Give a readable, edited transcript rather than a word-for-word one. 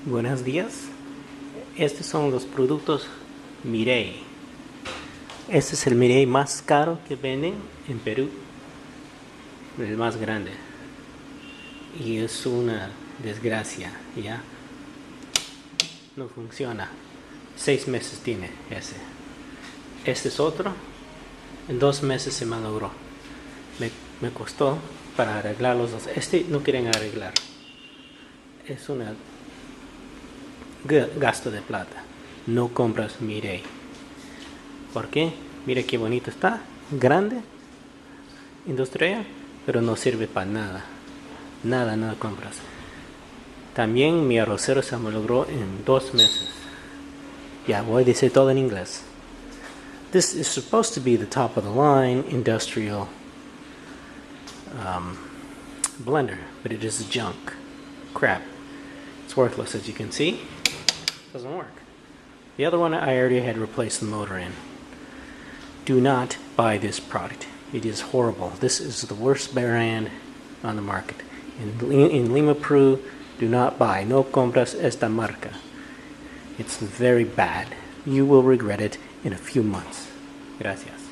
Buenos días. Estos son los productos Miray. Este es el Miray más caro que venden en Perú. El más grande. Y es una desgracia, ¿ya? No funciona. 6 meses tiene ese. Este es otro. En 2 meses se malogró. Me costó para arreglar los dos. Este no quieren arreglar. Es una gasto de plata. No compras Miray. ¿Por qué? Mira qué bonito está. Grande. Industrial. Pero no sirve para nada. Nada compras. También mi arrocero se malogró en 2 meses. Ya voy a decir todo en inglés. This is supposed to be the top of the line industrial blender, but it is junk. Crap. It's worthless, as you can see. Doesn't work. The other one I already had replaced the motor in. Do not buy this product. It is horrible. This is the worst brand on the market. In Lima, Peru, do not buy. No compras esta marca. It's very bad. You will regret it in a few months. Gracias.